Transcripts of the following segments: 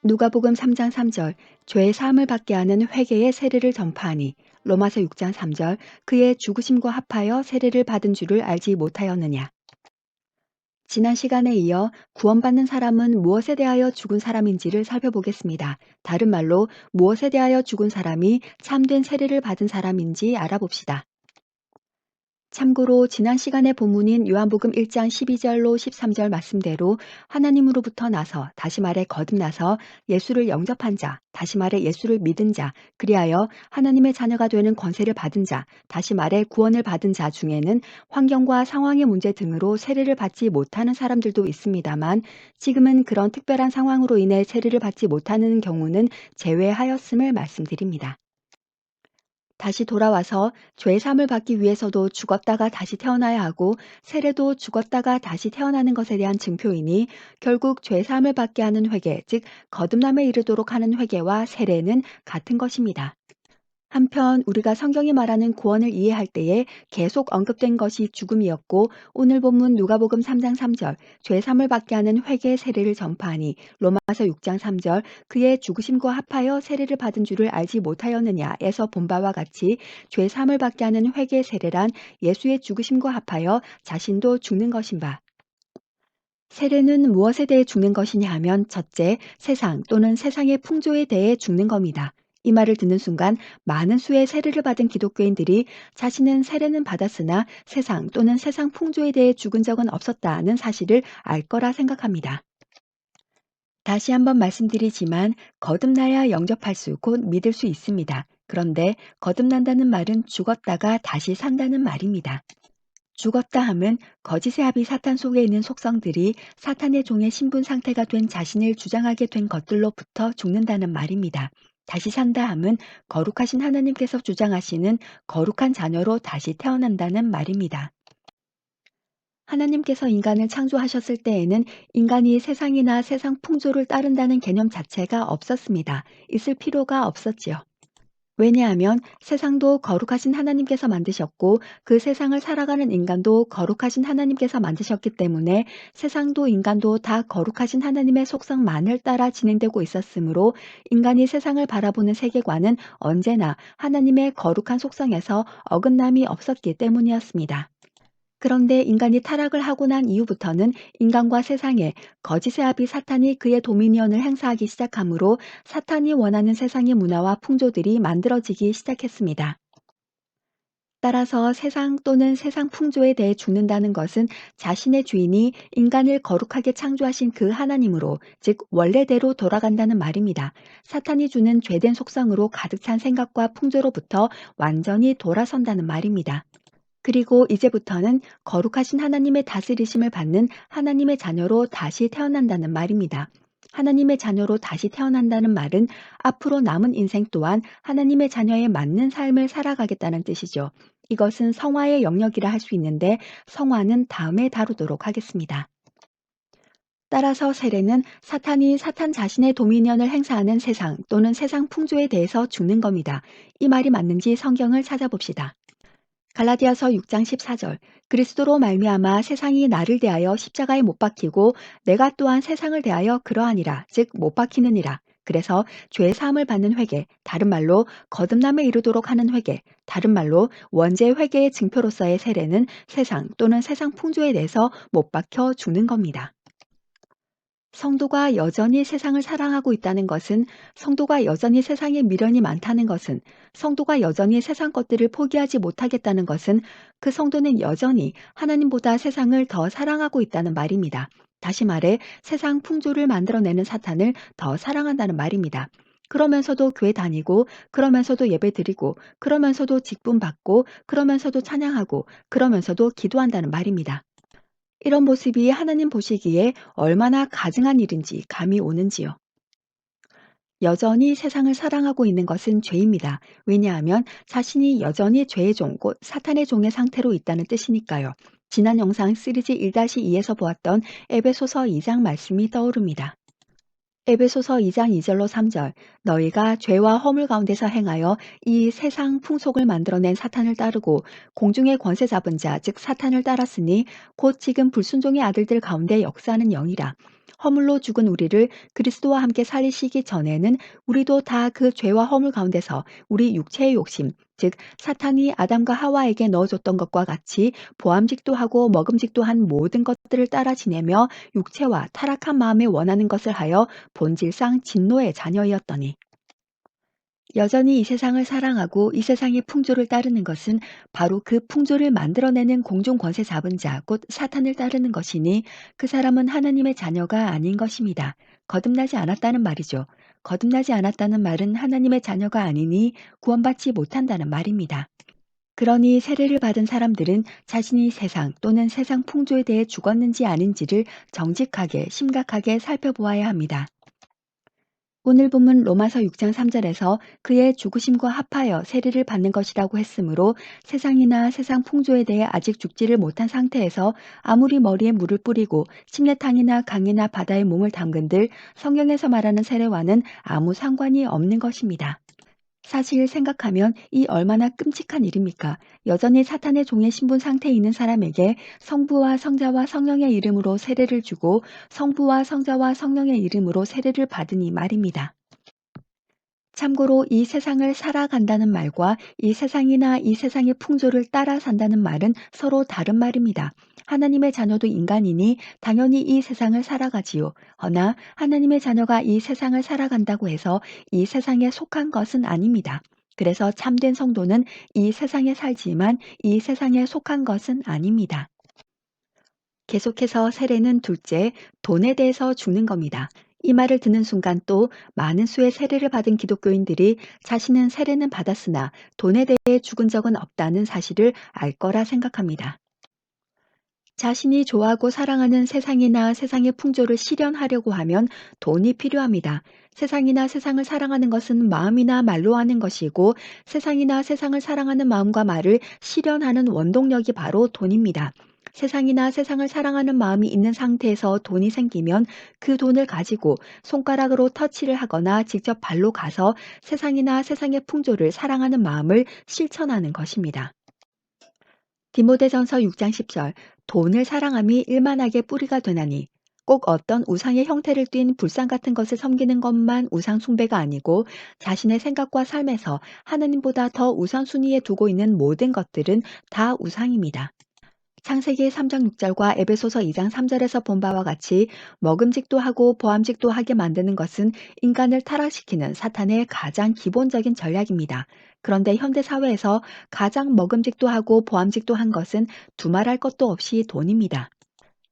누가복음 3장 3절 죄의 사함을 받게 하는 회개의 세례를 전파하니 로마서 6장 3절 그의 죽으심과 합하여 세례를 받은 줄을 알지 못하였느냐. 지난 시간에 이어 구원받는 사람은 무엇에 대하여 죽은 사람인지를 살펴보겠습니다. 다른 말로 무엇에 대하여 죽은 사람이 참된 세례를 받은 사람인지 알아봅시다. 참고로 지난 시간의 본문인 요한복음 1장 12절로 13절 말씀대로 하나님으로부터 나서 다시 말해 거듭나서 예수를 영접한 자, 다시 말해 예수를 믿은 자, 그리하여 하나님의 자녀가 되는 권세를 받은 자, 다시 말해 구원을 받은 자 중에는 환경과 상황의 문제 등으로 세례를 받지 못하는 사람들도 있습니다만 지금은 그런 특별한 상황으로 인해 세례를 받지 못하는 경우는 제외하였음을 말씀드립니다. 다시 돌아와서 죄 사함을 받기 위해서도 죽었다가 다시 태어나야 하고 세례도 죽었다가 다시 태어나는 것에 대한 증표이니 결국 죄 사함을 받게 하는 회개, 즉 거듭남에 이르도록 하는 회개와 세례는 같은 것입니다. 한편 우리가 성경이 말하는 구원을 이해할 때에 계속 언급된 것이 죽음이었고 오늘 본문 누가복음 3장 3절 죄 사함을 받게 하는 회개 세례를 전파하니 로마서 6장 3절 그의 죽으심과 합하여 세례를 받은 줄을 알지 못하였느냐에서 본 바와 같이 죄 사함을 받게 하는 회개 세례란 예수의 죽으심과 합하여 자신도 죽는 것인 바. 세례는 무엇에 대해 죽는 것이냐 하면 첫째, 세상 또는 세상의 풍조에 대해 죽는 겁니다. 이 말을 듣는 순간 많은 수의 세례를 받은 기독교인들이 자신은 세례는 받았으나 세상 또는 세상 풍조에 대해 죽은 적은 없었다는 사실을 알 거라 생각합니다. 다시 한번 말씀드리지만 거듭나야 영접할 수 곧 믿을 수 있습니다. 그런데 거듭난다는 말은 죽었다가 다시 산다는 말입니다. 죽었다 함은 거짓의 합이 사탄 속에 있는 속성들이 사탄의 종의 신분 상태가 된 자신을 주장하게 된 것들로부터 죽는다는 말입니다. 다시 산다 함은 거룩하신 하나님께서 주장하시는 거룩한 자녀로 다시 태어난다는 말입니다. 하나님께서 인간을 창조하셨을 때에는 인간이 세상이나 세상 풍조를 따른다는 개념 자체가 없었습니다. 있을 필요가 없었지요. 왜냐하면 세상도 거룩하신 하나님께서 만드셨고 그 세상을 살아가는 인간도 거룩하신 하나님께서 만드셨기 때문에 세상도 인간도 다 거룩하신 하나님의 속성만을 따라 진행되고 있었으므로 인간이 세상을 바라보는 세계관은 언제나 하나님의 거룩한 속성에서 어긋남이 없었기 때문이었습니다. 그런데 인간이 타락을 하고 난 이후부터는 인간과 세상에 거짓의 아비 사탄이 그의 도미니언을 행사하기 시작하므로 사탄이 원하는 세상의 문화와 풍조들이 만들어지기 시작했습니다. 따라서 세상 또는 세상 풍조에 대해 죽는다는 것은 자신의 주인이 인간을 거룩하게 창조하신 그 하나님으로, 즉 원래대로 돌아간다는 말입니다. 사탄이 주는 죄된 속성으로 가득 찬 생각과 풍조로부터 완전히 돌아선다는 말입니다. 그리고 이제부터는 거룩하신 하나님의 다스리심을 받는 하나님의 자녀로 다시 태어난다는 말입니다. 하나님의 자녀로 다시 태어난다는 말은 앞으로 남은 인생 또한 하나님의 자녀에 맞는 삶을 살아가겠다는 뜻이죠. 이것은 성화의 영역이라 할 수 있는데 성화는 다음에 다루도록 하겠습니다. 따라서 세례는 사탄이 사탄 자신의 도미니언을 행사하는 세상 또는 세상 풍조에 대해서 죽는 겁니다. 이 말이 맞는지 성경을 찾아봅시다. 갈라디아서 6장 14절 그리스도로 말미암아 세상이 나를 대하여 십자가에 못 박히고 내가 또한 세상을 대하여 그러하니라 즉 못 박히느니라. 그래서 죄 사함을 받는 회개, 다른 말로 거듭남에 이르도록 하는 회개, 다른 말로 원죄 회개의 증표로서의 세례는 세상 또는 세상 풍조에 대해서 못 박혀 죽는 겁니다. 성도가 여전히 세상을 사랑하고 있다는 것은, 성도가 여전히 세상에 미련이 많다는 것은, 성도가 여전히 세상 것들을 포기하지 못하겠다는 것은 그 성도는 여전히 하나님보다 세상을 더 사랑하고 있다는 말입니다. 다시 말해 세상 풍조를 만들어내는 사탄을 더 사랑한다는 말입니다. 그러면서도 교회 다니고, 그러면서도 예배 드리고, 그러면서도 직분 받고, 그러면서도 찬양하고, 그러면서도 기도한다는 말입니다. 이런 모습이 하나님 보시기에 얼마나 가증한 일인지 감이 오는지요. 여전히 세상을 사랑하고 있는 것은 죄입니다. 왜냐하면 자신이 여전히 죄의 종, 곧 사탄의 종의 상태로 있다는 뜻이니까요. 지난 영상 시리즈 1-2에서 보았던 에베소서 2장 말씀이 떠오릅니다. 에베소서 2장 2절로 3절 너희가 죄와 허물 가운데서 행하여 이 세상 풍속을 만들어낸 사탄을 따르고 공중의 권세 잡은 자 즉 사탄을 따랐으니 곧 지금 불순종의 아들들 가운데 역사하는 영이라. 허물로 죽은 우리를 그리스도와 함께 살리시기 전에는 우리도 다 그 죄와 허물 가운데서 우리 육체의 욕심, 즉 사탄이 아담과 하와에게 넣어줬던 것과 같이 보암직도 하고 먹음직도 한 모든 것들을 따라 지내며 육체와 타락한 마음에 원하는 것을 하여 본질상 진노의 자녀이었더니 여전히 이 세상을 사랑하고 이 세상의 풍조를 따르는 것은 바로 그 풍조를 만들어내는 공중 권세 잡은 자, 곧 사탄을 따르는 것이니 그 사람은 하나님의 자녀가 아닌 것입니다. 거듭나지 않았다는 말이죠. 거듭나지 않았다는 말은 하나님의 자녀가 아니니 구원받지 못한다는 말입니다. 그러니 세례를 받은 사람들은 자신이 세상 또는 세상 풍조에 대해 죽었는지 아닌지를 정직하게 심각하게 살펴보아야 합니다. 오늘 본문 로마서 6장 3절에서 그의 죽으심과 합하여 세례를 받는 것이라고 했으므로 세상이나 세상 풍조에 대해 아직 죽지를 못한 상태에서 아무리 머리에 물을 뿌리고 심래탕이나 강이나 바다에 몸을 담근들 성경에서 말하는 세례와는 아무 상관이 없는 것입니다. 사실 생각하면 이 얼마나 끔찍한 일입니까? 여전히 사탄의 종의 신분 상태에 있는 사람에게 성부와 성자와 성령의 이름으로 세례를 주고 성부와 성자와 성령의 이름으로 세례를 받으니 말입니다. 참고로 이 세상을 살아간다는 말과 이 세상이나 이 세상의 풍조를 따라 산다는 말은 서로 다른 말입니다. 하나님의 자녀도 인간이니 당연히 이 세상을 살아가지요. 허나 하나님의 자녀가 이 세상을 살아간다고 해서 이 세상에 속한 것은 아닙니다. 그래서 참된 성도는 이 세상에 살지만 이 세상에 속한 것은 아닙니다. 계속해서 세례는 둘째, 돈에 대해서 죽는 겁니다. 이 말을 듣는 순간 또 많은 수의 세례를 받은 기독교인들이 자신은 세례는 받았으나 돈에 대해 죽은 적은 없다는 사실을 알 거라 생각합니다. 자신이 좋아하고 사랑하는 세상이나 세상의 풍조를 실현하려고 하면 돈이 필요합니다. 세상이나 세상을 사랑하는 것은 마음이나 말로 하는 것이고 세상이나 세상을 사랑하는 마음과 말을 실현하는 원동력이 바로 돈입니다. 세상이나 세상을 사랑하는 마음이 있는 상태에서 돈이 생기면 그 돈을 가지고 손가락으로 터치를 하거나 직접 발로 가서 세상이나 세상의 풍조를 사랑하는 마음을 실천하는 것입니다. 디모데전서 6장 10절 돈을 사랑함이 일만하게 뿌리가 되나니 꼭 어떤 우상의 형태를 띤 불상 같은 것을 섬기는 것만 우상 숭배가 아니고 자신의 생각과 삶에서 하나님보다 더 우선순위에 두고 있는 모든 것들은 다 우상입니다. 창세기 3장 6절과 에베소서 2장 3절에서 본 바와 같이 먹음직도 하고 보암직도 하게 만드는 것은 인간을 타락시키는 사탄의 가장 기본적인 전략입니다. 그런데 현대 사회에서 가장 먹음직도 하고 보암직도 한 것은 두말할 것도 없이 돈입니다.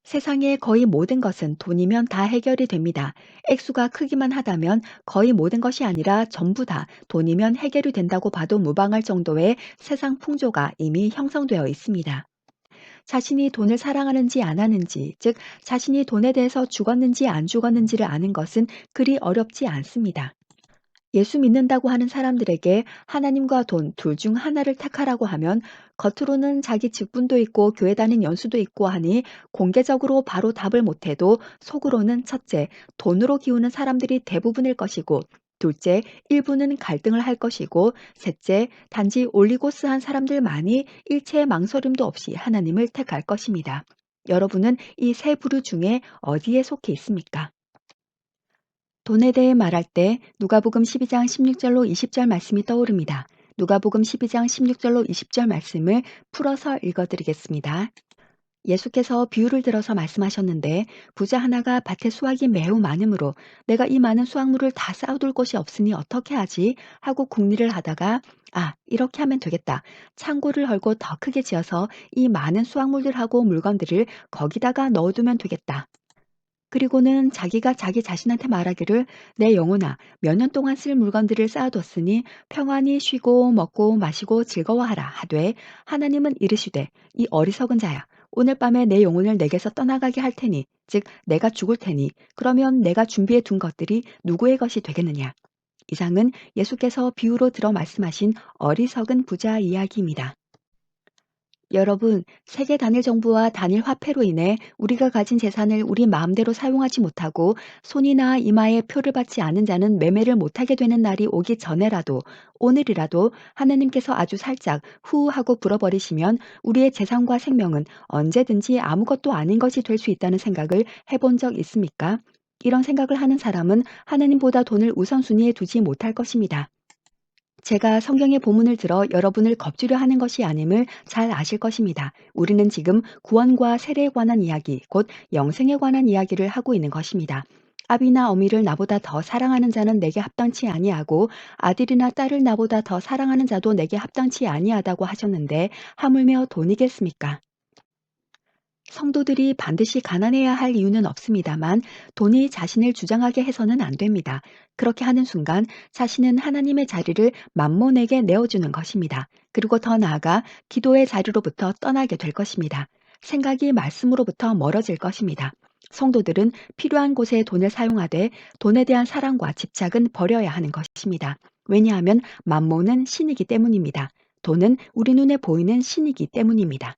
세상의 거의 모든 것은 돈이면 다 해결이 됩니다. 액수가 크기만 하다면 거의 모든 것이 아니라 전부 다 돈이면 해결이 된다고 봐도 무방할 정도의 세상 풍조가 이미 형성되어 있습니다. 자신이 돈을 사랑하는지 안 하는지, 즉 자신이 돈에 대해서 죽었는지 안 죽었는지를 아는 것은 그리 어렵지 않습니다. 예수 믿는다고 하는 사람들에게 하나님과 돈 둘 중 하나를 택하라고 하면 겉으로는 자기 직분도 있고 교회 다닌 연수도 있고 하니 공개적으로 바로 답을 못해도 속으로는 첫째, 돈으로 기우는 사람들이 대부분일 것이고 둘째, 일부는 갈등을 할 것이고 셋째, 단지 올리고스한 사람들만이 일체의 망설임도 없이 하나님을 택할 것입니다. 여러분은 이 세 부류 중에 어디에 속해 있습니까? 돈에 대해 말할 때 누가복음 12장 16절로 20절 말씀이 떠오릅니다. 누가복음 12장 16절로 20절 말씀을 풀어서 읽어드리겠습니다. 예수께서 비유를 들어서 말씀하셨는데 부자 하나가 밭에 수확이 매우 많으므로 내가 이 많은 수확물을 다 쌓아둘 곳이 없으니 어떻게 하지? 하고 궁리를 하다가 이렇게 하면 되겠다. 창고를 헐고 더 크게 지어서 이 많은 수확물들하고 물건들을 거기다가 넣어두면 되겠다. 그리고는 자기가 자기 자신한테 말하기를 내 영혼아 몇 년 동안 쓸 물건들을 쌓아뒀으니 평안히 쉬고 먹고 마시고 즐거워하라 하되 하나님은 이르시되 이 어리석은 자야 오늘 밤에 내 영혼을 내게서 떠나가게 할 테니 즉 내가 죽을 테니 그러면 내가 준비해 둔 것들이 누구의 것이 되겠느냐. 이상은 예수께서 비유로 들어 말씀하신 어리석은 부자 이야기입니다. 여러분, 세계 단일 정부와 단일 화폐로 인해 우리가 가진 재산을 우리 마음대로 사용하지 못하고 손이나 이마에 표를 받지 않은 자는 매매를 못하게 되는 날이 오기 전에라도 오늘이라도 하나님께서 아주 살짝 후 하고 불어버리시면 우리의 재산과 생명은 언제든지 아무것도 아닌 것이 될 수 있다는 생각을 해본 적 있습니까? 이런 생각을 하는 사람은 하나님보다 돈을 우선순위에 두지 못할 것입니다. 제가 성경의 본문을 들어 여러분을 겁주려 하는 것이 아님을 잘 아실 것입니다. 우리는 지금 구원과 세례에 관한 이야기, 곧 영생에 관한 이야기를 하고 있는 것입니다. 아비나 어미를 나보다 더 사랑하는 자는 내게 합당치 아니하고 아들이나 딸을 나보다 더 사랑하는 자도 내게 합당치 아니하다고 하셨는데 하물며 돈이겠습니까? 성도들이 반드시 가난해야 할 이유는 없습니다만 돈이 자신을 주장하게 해서는 안 됩니다. 그렇게 하는 순간 자신은 하나님의 자리를 만몬에게 내어주는 것입니다. 그리고 더 나아가 기도의 자리로부터 떠나게 될 것입니다. 생각이 말씀으로부터 멀어질 것입니다. 성도들은 필요한 곳에 돈을 사용하되 돈에 대한 사랑과 집착은 버려야 하는 것입니다. 왜냐하면 만몬은 신이기 때문입니다. 돈은 우리 눈에 보이는 신이기 때문입니다.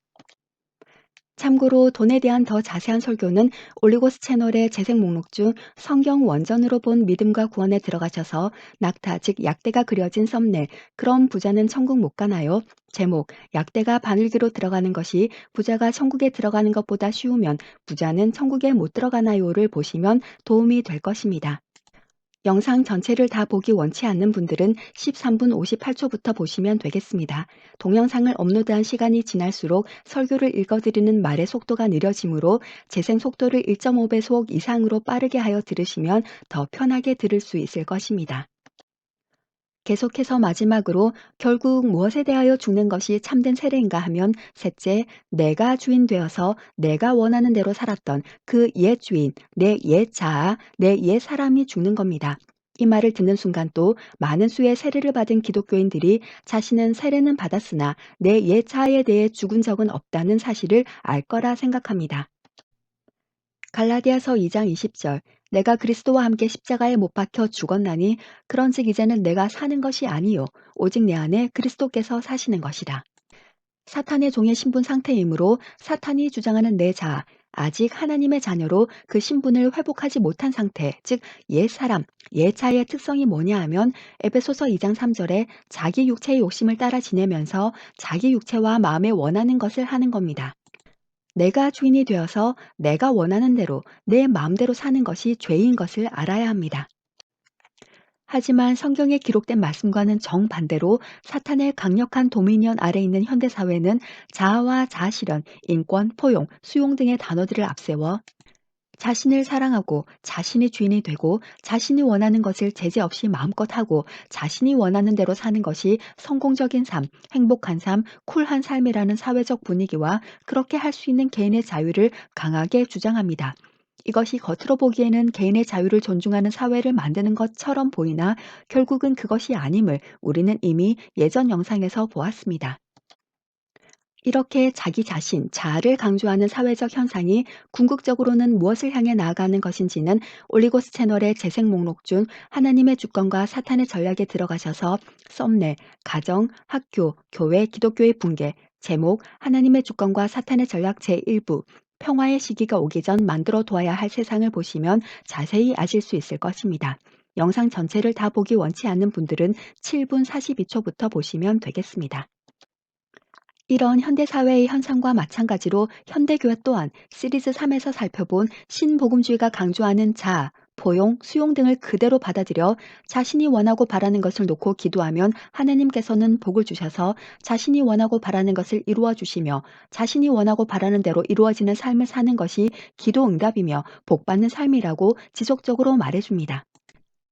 참고로 돈에 대한 더 자세한 설교는 올리고스 채널의 재생 목록 중 성경 원전으로 본 믿음과 구원에 들어가셔서 낙타 즉 약대가 그려진 썸네일 그럼 부자는 천국 못 가나요? 제목 약대가 바늘기로 들어가는 것이 부자가 천국에 들어가는 것보다 쉬우면 부자는 천국에 못 들어가나요를 보시면 도움이 될 것입니다. 영상 전체를 다 보기 원치 않는 분들은 13분 58초부터 보시면 되겠습니다. 동영상을 업로드한 시간이 지날수록 설교를 읽어드리는 말의 속도가 느려지므로 재생 속도를 1.5배속 이상으로 빠르게 하여 들으시면 더 편하게 들을 수 있을 것입니다. 계속해서 마지막으로 결국 무엇에 대하여 죽는 것이 참된 세례인가 하면 셋째, 내가 주인 되어서 내가 원하는 대로 살았던 그 옛 주인, 내 옛 자아, 내 옛 사람이 죽는 겁니다. 이 말을 듣는 순간 또 많은 수의 세례를 받은 기독교인들이 자신은 세례는 받았으나 내 옛 자아에 대해 죽은 적은 없다는 사실을 알 거라 생각합니다. 갈라디아서 2장 20절 내가 그리스도와 함께 십자가에 못 박혀 죽었나니 그런즉 이제는 내가 사는 것이 아니요 오직 내 안에 그리스도께서 사시는 것이라. 사탄의 종의 신분 상태이므로 사탄이 주장하는 내 자아 아직 하나님의 자녀로 그 신분을 회복하지 못한 상태 즉 옛 사람 옛 자의 특성이 뭐냐 하면 에베소서 2장 3절에 자기 육체의 욕심을 따라 지내면서 자기 육체와 마음에 원하는 것을 하는 겁니다. 내가 주인이 되어서 내가 원하는 대로 내 마음대로 사는 것이 죄인 것을 알아야 합니다. 하지만 성경에 기록된 말씀과는 정반대로 사탄의 강력한 도미니언 아래 있는 현대사회는 자아와 자아실현, 인권, 포용, 수용 등의 단어들을 앞세워 자신을 사랑하고 자신이 주인이 되고 자신이 원하는 것을 제재 없이 마음껏 하고 자신이 원하는 대로 사는 것이 성공적인 삶, 행복한 삶, 쿨한 삶이라는 사회적 분위기와 그렇게 할 수 있는 개인의 자유를 강하게 주장합니다. 이것이 겉으로 보기에는 개인의 자유를 존중하는 사회를 만드는 것처럼 보이나 결국은 그것이 아님을 우리는 이미 예전 영상에서 보았습니다. 이렇게 자기 자신, 자아를 강조하는 사회적 현상이 궁극적으로는 무엇을 향해 나아가는 것인지는 올리고스 채널의 재생 목록 중 하나님의 주권과 사탄의 전략에 들어가셔서 썸네, 가정, 학교, 교회, 기독교의 붕괴, 제목, 하나님의 주권과 사탄의 전략 제1부, 평화의 시기가 오기 전 만들어 두어야 할 세상을 보시면 자세히 아실 수 있을 것입니다. 영상 전체를 다 보기 원치 않는 분들은 7분 42초부터 보시면 되겠습니다. 이런 현대사회의 현상과 마찬가지로 현대교회 또한 시리즈 3에서 살펴본 신복음주의가 강조하는 자아, 포용, 수용 등을 그대로 받아들여 자신이 원하고 바라는 것을 놓고 기도하면 하나님께서는 복을 주셔서 자신이 원하고 바라는 것을 이루어 주시며 자신이 원하고 바라는 대로 이루어지는 삶을 사는 것이 기도 응답이며 복받는 삶이라고 지속적으로 말해줍니다.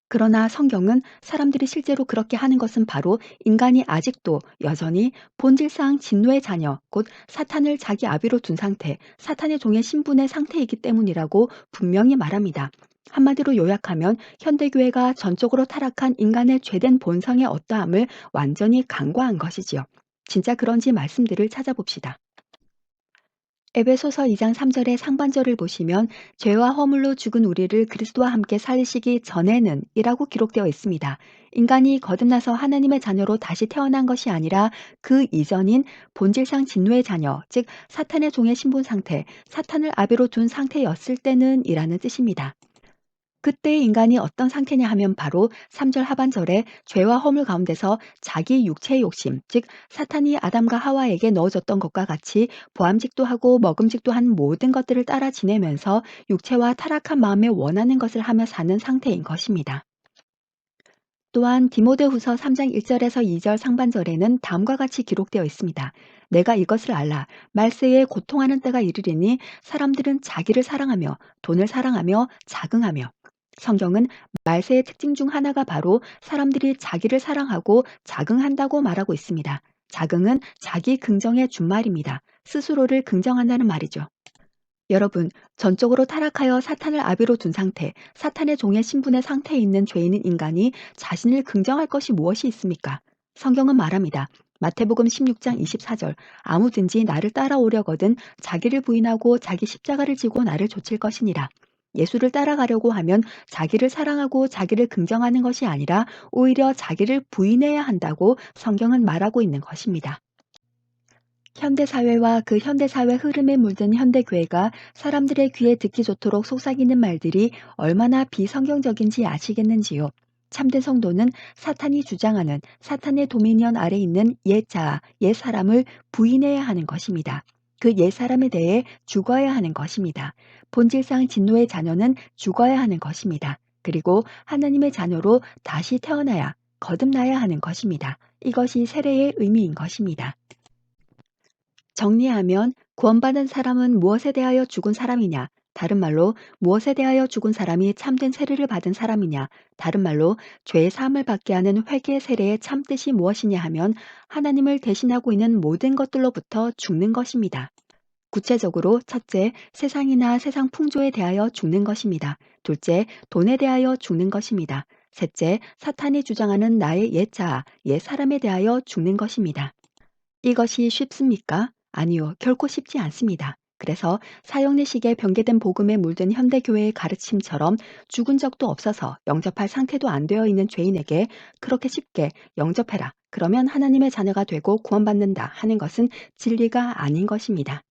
그러나 성경은 사람들이 실제로 그렇게 하는 것은 바로 인간이 아직도 여전히 본질상 진노의 자녀, 곧 사탄을 자기 아비로 둔 상태, 사탄의 종의 신분의 상태이기 때문이라고 분명히 말합니다. 한마디로 요약하면 현대교회가 전적으로 타락한 인간의 죄된 본성의 어떠함을 완전히 간과한 것이지요. 진짜 그런지 말씀들을 찾아봅시다. 에베소서 2장 3절의 상반절을 보시면 죄와 허물로 죽은 우리를 그리스도와 함께 살리시기 전에는 이라고 기록되어 있습니다. 인간이 거듭나서 하나님의 자녀로 다시 태어난 것이 아니라 그 이전인 본질상 진노의 자녀, 즉 사탄의 종의 신분 상태, 사탄을 아비로 둔 상태였을 때는 이라는 뜻입니다. 그때 인간이 어떤 상태냐 하면 바로 3절 하반절에 죄와 허물 가운데서 자기 육체의 욕심, 즉 사탄이 아담과 하와에게 넣어줬던 것과 같이 보암직도 하고 먹음직도 한 모든 것들을 따라 지내면서 육체와 타락한 마음에 원하는 것을 하며 사는 상태인 것입니다. 또한 디모데후서 3장 1절에서 2절 상반절에는 다음과 같이 기록되어 있습니다. 내가 이것을 알라. 말세에 고통하는 때가 이르리니 사람들은 자기를 사랑하며 돈을 사랑하며 자긍하며. 성경은 말세의 특징 중 하나가 바로 사람들이 자기를 사랑하고 자긍한다고 말하고 있습니다. 자긍은 자기 긍정의 준말입니다. 스스로를 긍정한다는 말이죠. 여러분, 전적으로 타락하여 사탄을 아비로 둔 상태, 사탄의 종의 신분의 상태에 있는 죄인인 인간이 자신을 긍정할 것이 무엇이 있습니까? 성경은 말합니다. 마태복음 16장 24절, 아무든지 나를 따라오려거든 자기를 부인하고 자기 십자가를 지고 나를 좇을 것이니라. 예수를 따라가려고 하면 자기를 사랑하고 자기를 긍정하는 것이 아니라 오히려 자기를 부인해야 한다고 성경은 말하고 있는 것입니다. 현대사회와 그 현대사회 흐름에 물든 현대교회가 사람들의 귀에 듣기 좋도록 속삭이는 말들이 얼마나 비성경적인지 아시겠는지요. 참된 성도는 사탄이 주장하는 사탄의 도미니언 아래 있는 옛 자아, 옛 사람을 부인해야 하는 것입니다. 그 옛 사람에 대해 죽어야 하는 것입니다. 본질상 진노의 자녀는 죽어야 하는 것입니다. 그리고 하나님의 자녀로 다시 태어나야 거듭나야 하는 것입니다. 이것이 세례의 의미인 것입니다. 정리하면 구원받은 사람은 무엇에 대하여 죽은 사람이냐? 다른 말로 무엇에 대하여 죽은 사람이 참된 세례를 받은 사람이냐? 다른 말로 죄의 사함을 받게 하는 회개 세례의 참뜻이 무엇이냐 하면 하나님을 대신하고 있는 모든 것들로부터 죽는 것입니다. 구체적으로 첫째, 세상이나 세상 풍조에 대하여 죽는 것입니다. 둘째, 돈에 대하여 죽는 것입니다. 셋째, 사탄이 주장하는 나의 옛 자아, 옛 사람에 대하여 죽는 것입니다. 이것이 쉽습니까? 아니요, 결코 쉽지 않습니다. 그래서 사형리식에 변개된 복음에 물든 현대교회의 가르침처럼 죽은 적도 없어서 영접할 상태도 안 되어 있는 죄인에게 그렇게 쉽게 영접해라. 그러면 하나님의 자녀가 되고 구원받는다 하는 것은 진리가 아닌 것입니다.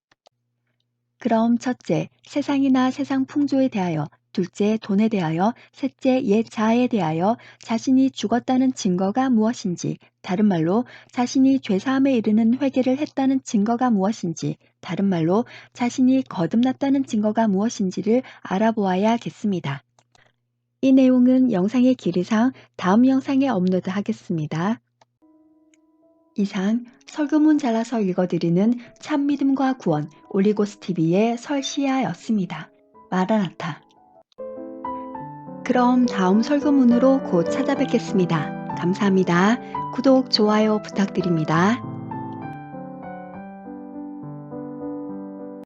그럼 첫째, 세상이나 세상 풍조에 대하여, 둘째, 돈에 대하여, 셋째, 옛 자아에 대하여 자신이 죽었다는 증거가 무엇인지, 다른 말로 자신이 죄사함에 이르는 회개를 했다는 증거가 무엇인지, 다른 말로 자신이 거듭났다는 증거가 무엇인지를 알아보아야겠습니다. 이 내용은 영상의 길이상 다음 영상에 업로드하겠습니다. 이상 설교문 잘라서 읽어드리는 참믿음과 구원 올리고스TV의 설시아였습니다. 마라나타. 그럼 다음 설교문으로 곧 찾아뵙겠습니다. 감사합니다. 구독, 좋아요 부탁드립니다.